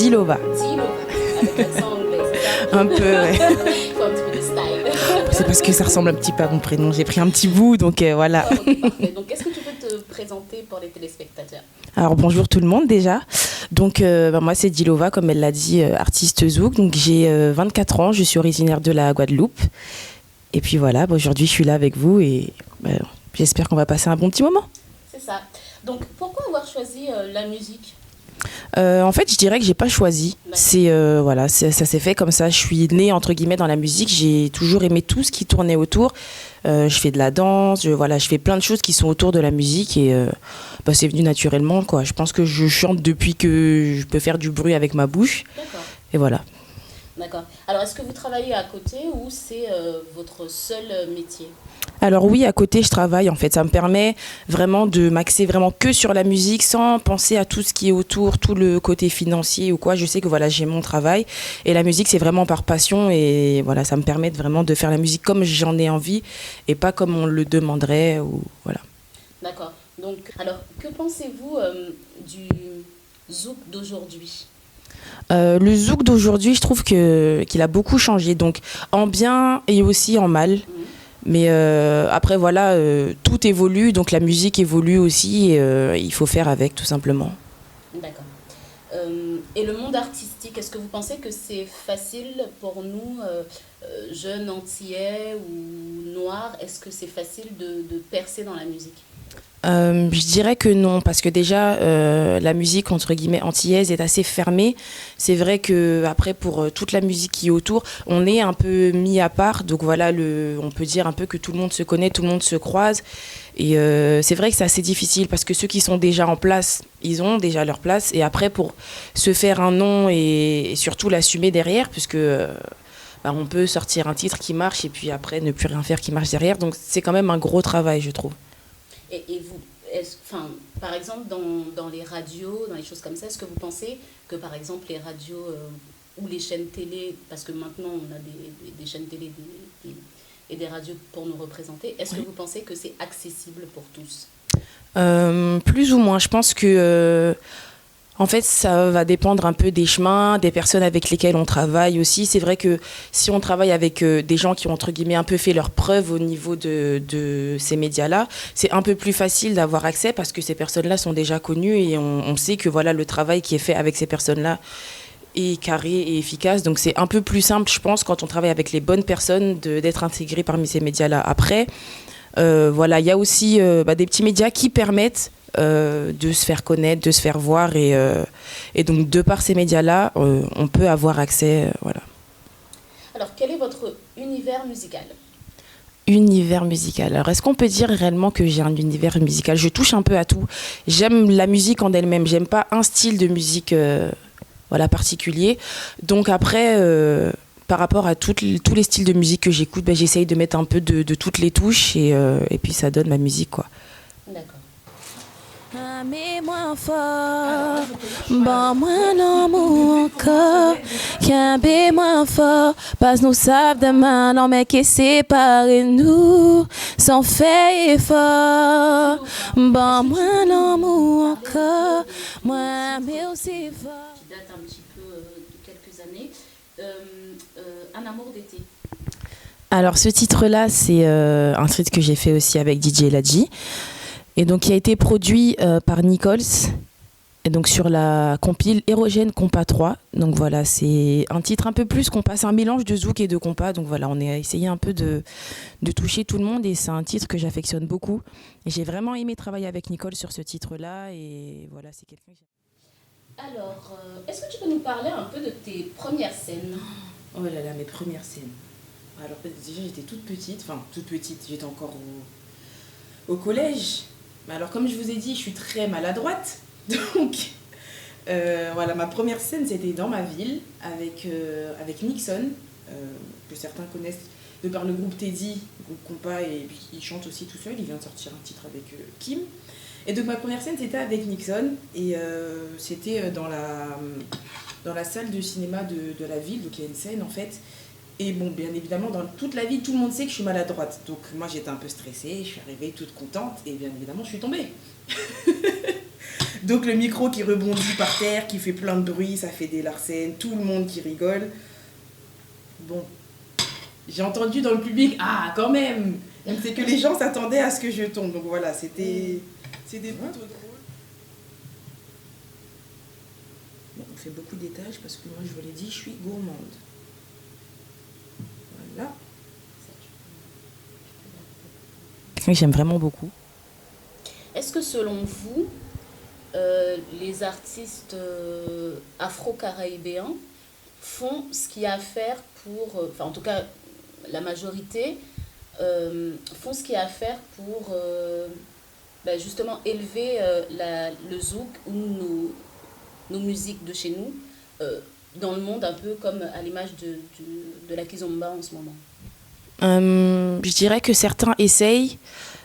Dilova. Dilova, avec l'accent anglais, c'est ça? Un peu, ouais. Il faut un petit peu de style. C'est parce que ça ressemble un petit peu à mon prénom. J'ai pris un petit bout, donc voilà. Oh, ok, parfait. Donc, est-ce que tu peux te présenter pour les téléspectateurs? Alors bonjour tout le monde déjà. Donc moi c'est Dilova, comme elle l'a dit, artiste zouk. Donc j'ai 24 ans, je suis originaire de la Guadeloupe. Et puis voilà, aujourd'hui je suis là avec vous et j'espère qu'on va passer un bon petit moment. C'est ça. Donc, pourquoi avoir choisi la musique? En fait, je dirais que j'ai pas choisi. C'est voilà, ça s'est fait comme ça. Je suis née entre guillemets dans la musique. J'ai toujours aimé tout ce qui tournait autour. Je fais de la danse, je fais plein de choses qui sont autour de la musique et c'est venu naturellement quoi. Je pense que je chante depuis que je peux faire du bruit avec ma bouche. D'accord. Et voilà. D'accord. Alors, est-ce que vous travaillez à côté ou c'est votre seul métier? Alors oui, à côté, je travaille. En fait, ça me permet vraiment de m'axer vraiment que sur la musique sans penser à tout ce qui est autour, tout le côté financier ou quoi. Je sais que voilà, j'ai mon travail et la musique, c'est vraiment par passion et voilà, ça me permet vraiment de faire la musique comme j'en ai envie et pas comme on le demanderait ou voilà. D'accord. Donc, alors, que pensez-vous du zouk d'aujourd'hui? Le zouk d'aujourd'hui, je trouve qu'il a beaucoup changé, donc en bien et aussi en mal. Mais après, voilà, tout évolue, donc la musique évolue aussi et il faut faire avec, tout simplement. D'accord. Et le monde artistique, est-ce que vous pensez que c'est facile pour nous, jeunes antillais ou noirs, est-ce que c'est facile de percer dans la musique? Je dirais que non, parce que déjà, la musique, entre guillemets, antillaise est assez fermée. C'est vrai que après pour toute la musique qui est autour, on est un peu mis à part. Donc voilà, on peut dire un peu que tout le monde se connaît, tout le monde se croise. Et c'est vrai que c'est assez difficile parce que ceux qui sont déjà en place, ils ont déjà leur place. Et après, pour se faire un nom et surtout l'assumer derrière, puisque on peut sortir un titre qui marche et puis après ne plus rien faire qui marche derrière. Donc c'est quand même un gros travail, je trouve. Et vous, par exemple, dans les radios, dans les choses comme ça, est-ce que vous pensez que, par exemple, les radios ou les chaînes télé, parce que maintenant on a des chaînes télé et des radios pour nous représenter, est-ce que vous pensez que c'est accessible pour tous? Plus ou moins. Je pense que en fait, ça va dépendre un peu des chemins, des personnes avec lesquelles on travaille aussi. C'est vrai que si on travaille avec des gens qui ont, entre guillemets, un peu fait leurs preuves au niveau de ces médias-là, c'est un peu plus facile d'avoir accès parce que ces personnes-là sont déjà connues et on sait que voilà, le travail qui est fait avec ces personnes-là est carré et efficace. Donc c'est un peu plus simple, je pense, quand on travaille avec les bonnes personnes, d'être intégré parmi ces médias-là. Après, voilà, il y a aussi des petits médias qui permettent de se faire connaître, de se faire voir et donc de par ces médias-là, on peut avoir accès, voilà. Alors, quel est votre univers musical? Univers musical. Alors, est-ce qu'on peut dire réellement que j'ai un univers musical? Je touche un peu à tout. J'aime la musique en elle-même. J'aime pas un style de musique particulier. Donc après, par rapport à tous les styles de musique que j'écoute, j'essaye de mettre un peu de toutes les touches et puis ça donne ma musique, quoi. D'accord. Mets-moi fort, bon moi l'amour encore, qu'un fort, parce nous savons demain, non mais qui sépare nous, sans fait effort, bon moi l'amour encore, moi mais aussi fort. Qui date un petit peu de quelques années. Un amour d'été. Alors ce titre-là, c'est un titre que j'ai fait aussi avec DJ Ladji. Et donc, qui a été produit par Nichols, et donc sur la compile Érogène Compas 3. Donc voilà, c'est un titre un peu plus compas, c'est un mélange de zouk et de compas. Donc voilà, on a essayé un peu de toucher tout le monde et c'est un titre que j'affectionne beaucoup. Et j'ai vraiment aimé travailler avec Nichols sur ce titre-là et voilà, c'est quelqu'un que Alors, est-ce que tu peux nous parler un peu de tes premières scènes? Oh là là, mes premières scènes. Alors déjà, j'étais toute petite, j'étais encore au collège. Alors comme je vous ai dit, je suis très maladroite, donc voilà, ma première scène c'était dans ma ville avec Nixon, que certains connaissent de par le groupe Teddy, le groupe compas, et puis il chante aussi tout seul, il vient de sortir un titre avec Kim. Et donc ma première scène c'était avec Nixon et c'était dans la salle de cinéma de la ville, donc il y a une scène en fait. Et bon, bien évidemment, dans toute la vie, tout le monde sait que je suis maladroite. Donc moi, j'étais un peu stressée, je suis arrivée toute contente et bien évidemment, je suis tombée. Donc le micro qui rebondit par terre, qui fait plein de bruit, ça fait des larcènes, tout le monde qui rigole. Bon, j'ai entendu dans le public, ah quand même. Donc c'est que les gens s'attendaient à ce que je tombe. Donc voilà, c'était plutôt drôle. Bon, on fait beaucoup d'étages parce que moi je vous l'ai dit, je suis gourmande. Voilà. J'aime vraiment beaucoup. Est-ce que selon vous, les artistes afro-caribéens font ce qu'il y a à faire pour, enfin en tout cas la majorité, font ce qu'il y a à faire pour justement élever le zouk ou nos musiques de chez nous dans le monde, un peu comme à l'image de la kizomba en ce moment? Je dirais que certains essayent,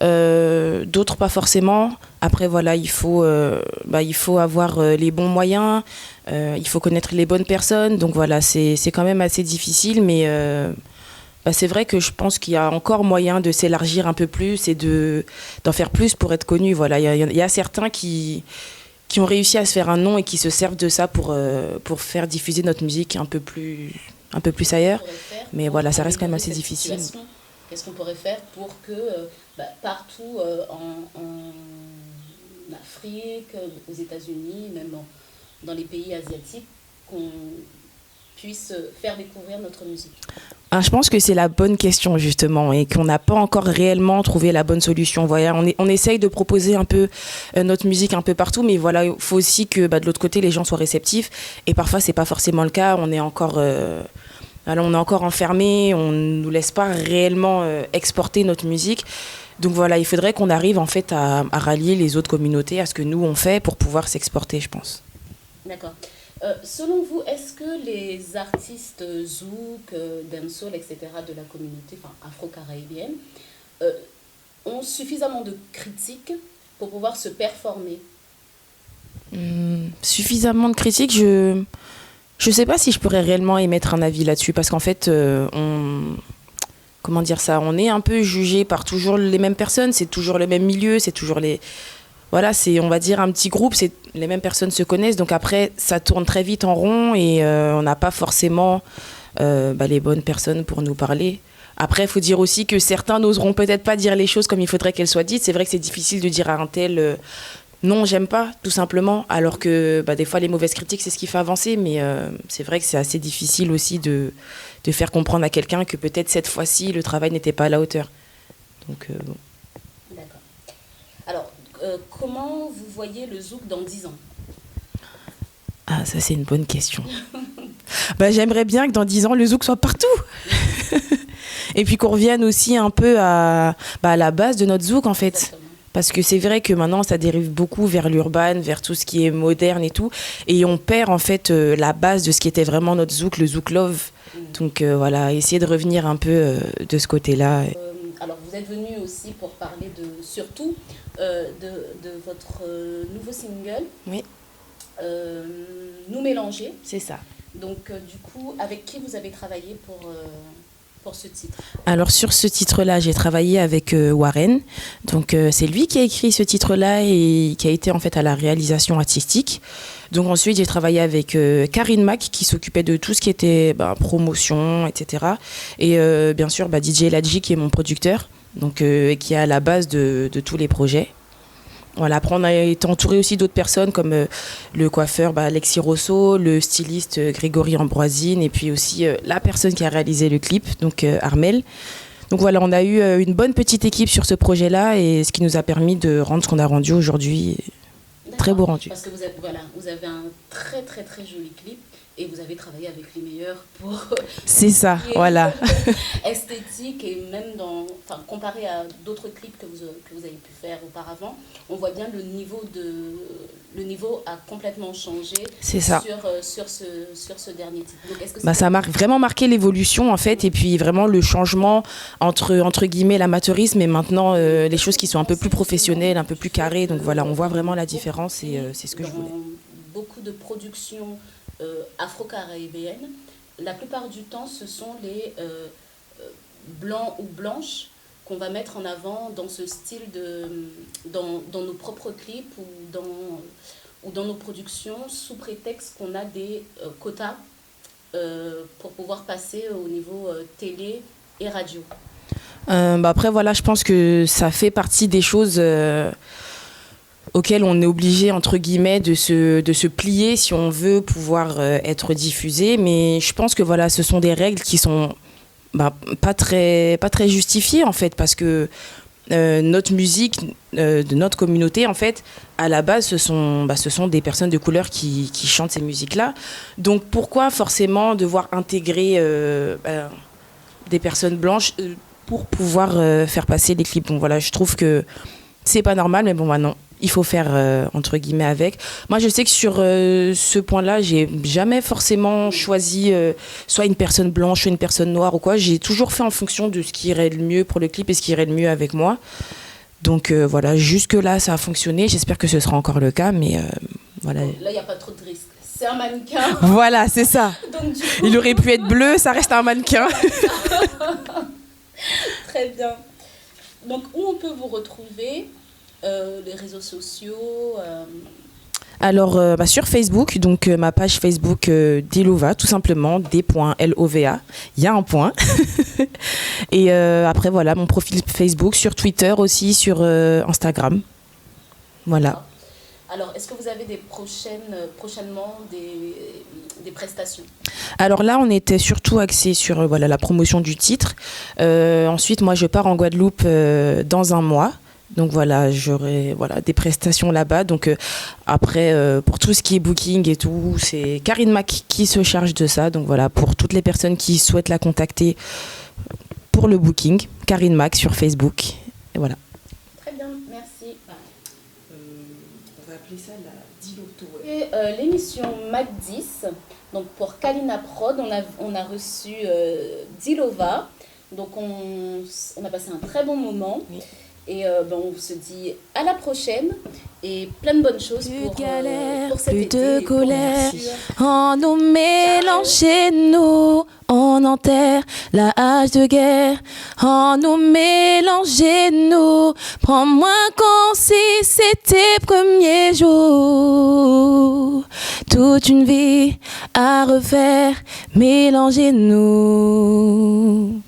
d'autres pas forcément. Après voilà, il faut avoir les bons moyens, il faut connaître les bonnes personnes. Donc voilà, c'est quand même assez difficile, mais c'est vrai que je pense qu'il y a encore moyen de s'élargir un peu plus et d'en faire plus pour être connu. Voilà, il y a certains qui ont réussi à se faire un nom et qui se servent de ça pour faire diffuser notre musique un peu plus ailleurs. Mais voilà, ça reste quand même assez difficile. Qu'est-ce qu'on pourrait faire pour que partout en Afrique, aux États-Unis, même dans les pays asiatiques, qu'on puisse faire découvrir notre musique? Je pense que c'est la bonne question justement et qu'on n'a pas encore réellement trouvé la bonne solution. Voilà, on essaye de proposer un peu notre musique un peu partout, mais voilà, il faut aussi que de l'autre côté les gens soient réceptifs et parfois c'est pas forcément le cas. On est encore enfermés, on ne nous laisse pas réellement exporter notre musique. Donc voilà, il faudrait qu'on arrive en fait à rallier les autres communautés à ce que nous on fait pour pouvoir s'exporter, je pense. D'accord. Selon vous, est-ce que les artistes zouk, dancehall, etc. de la communauté afro-caribéenne ont suffisamment de critiques pour pouvoir se performer? Suffisamment de critiques, je sais pas si je pourrais réellement émettre un avis là-dessus parce qu'en fait, on est un peu jugé par toujours les mêmes personnes, c'est toujours le même milieu, c'est toujours voilà, c'est, on va dire, un petit groupe, les mêmes personnes se connaissent, donc après, ça tourne très vite en rond et on n'a pas forcément les bonnes personnes pour nous parler. Après, il faut dire aussi que certains n'oseront peut-être pas dire les choses comme il faudrait qu'elles soient dites. C'est vrai que c'est difficile de dire à un tel non, j'aime pas, tout simplement, alors que des fois, les mauvaises critiques, c'est ce qui fait avancer, mais c'est vrai que c'est assez difficile aussi de faire comprendre à quelqu'un que peut-être cette fois-ci, le travail n'était pas à la hauteur. Donc, bon. D'accord. Alors, comment vous voyez le zouk dans 10 ans? Ah, ça, c'est une bonne question. J'aimerais bien que dans 10 ans, le zouk soit partout. Et puis qu'on revienne aussi un peu à la base de notre zouk, en fait. Exactement. Parce que c'est vrai que maintenant, ça dérive beaucoup vers l'urban, vers tout ce qui est moderne et tout. Et on perd, en fait, la base de ce qui était vraiment notre zouk, le zouk love. Donc, voilà, essayer de revenir un peu de ce côté-là. Alors, vous êtes venu aussi pour parler surtout de votre nouveau single. Oui. Nous mélanger. C'est ça. Donc, du coup, avec qui vous avez travaillé pour ce titre? Alors, sur ce titre-là, j'ai travaillé avec Warren. Donc, c'est lui qui a écrit ce titre-là et qui a été en fait à la réalisation artistique. Donc, ensuite, j'ai travaillé avec Karine Mac qui s'occupait de tout ce qui était promotion, etc. Et bien sûr, DJ Ladji qui est mon producteur, donc qui est à la base de tous les projets. Voilà, après, on a été entouré aussi d'autres personnes comme le coiffeur Alexis Rosso, le styliste Grégory Ambroisine et puis aussi la personne qui a réalisé le clip, donc Armel. Donc voilà, on a eu une bonne petite équipe sur ce projet-là et ce qui nous a permis de rendre ce qu'on a rendu aujourd'hui. Très beau rendu. Parce que vous avez un très très très joli clip et vous avez travaillé avec les meilleurs pour... C'est ça, voilà. Esthétique et même comparé à d'autres clips que vous avez pu faire auparavant, on voit bien le niveau a complètement changé. C'est ça. Sur ce dernier titre. Donc, est-ce que ça a vraiment marqué l'évolution en fait et puis vraiment le changement entre guillemets l'amateurisme et maintenant les choses qui sont un peu plus professionnelles, un peu plus carrées. Donc voilà, on voit vraiment la différence et c'est ce que je voulais. Beaucoup de productions afro-caribéennes, la plupart du temps, ce sont les blancs ou blanches qu'on va mettre en avant dans ce style dans nos propres clips ou ou dans nos productions sous prétexte qu'on a des quotas pour pouvoir passer au niveau télé et radio. Après, voilà, je pense que ça fait partie des choses auxquelles on est obligé, entre guillemets, de se plier si on veut pouvoir être diffusé. Mais je pense que voilà, ce sont des règles qui sont pas très justifiées, en fait, parce que notre musique de notre communauté, en fait, à la base, ce sont des personnes de couleur qui chantent ces musiques-là. Donc pourquoi forcément devoir intégrer des personnes blanches pour pouvoir faire passer les clips? Donc voilà, je trouve que c'est pas normal, mais bon, non, il faut faire entre guillemets avec. Moi, je sais que sur ce point-là, j'ai jamais forcément choisi soit une personne blanche, soit une personne noire ou quoi. J'ai toujours fait en fonction de ce qui irait le mieux pour le clip et ce qui irait le mieux avec moi. Donc voilà, jusque-là, ça a fonctionné. J'espère que ce sera encore le cas, mais voilà. Là, il n'y a pas trop de risques. C'est un mannequin. Voilà, c'est ça. Donc, du coup... Il aurait pu être bleu, ça reste un mannequin. Très bien. Donc, où on peut vous retrouver les réseaux sociaux Alors, sur Facebook, donc ma page Facebook Dilova, tout simplement, D.LOVA. Il y a un point. Et après, voilà, mon profil Facebook, sur Twitter aussi, sur Instagram. Voilà. Alors, est-ce que vous avez prochainement des prestations? Alors là, on était surtout axé sur la promotion du titre. Ensuite, moi, je pars en Guadeloupe dans un mois. Donc voilà, j'aurai des prestations là-bas. Donc après, pour tout ce qui est booking et tout, c'est Karine Mac qui se charge de ça. Donc voilà, pour toutes les personnes qui souhaitent la contacter pour le booking, Karine Mac sur Facebook. Et voilà. Très bien, merci. On va appeler ça la Diloto. Et l'émission Mac 10, donc pour Kalina Prod, on a reçu Dilova. Donc on a passé un très bon moment. Oui. Et on se dit à la prochaine et plein de bonnes choses pour cet été. Plus de colère, en nous mélanger, nous, on enterre la hache de guerre. En nous mélanger, nous, prends-moi comme si c'était premier jour. Toute une vie à refaire, mélangez-nous.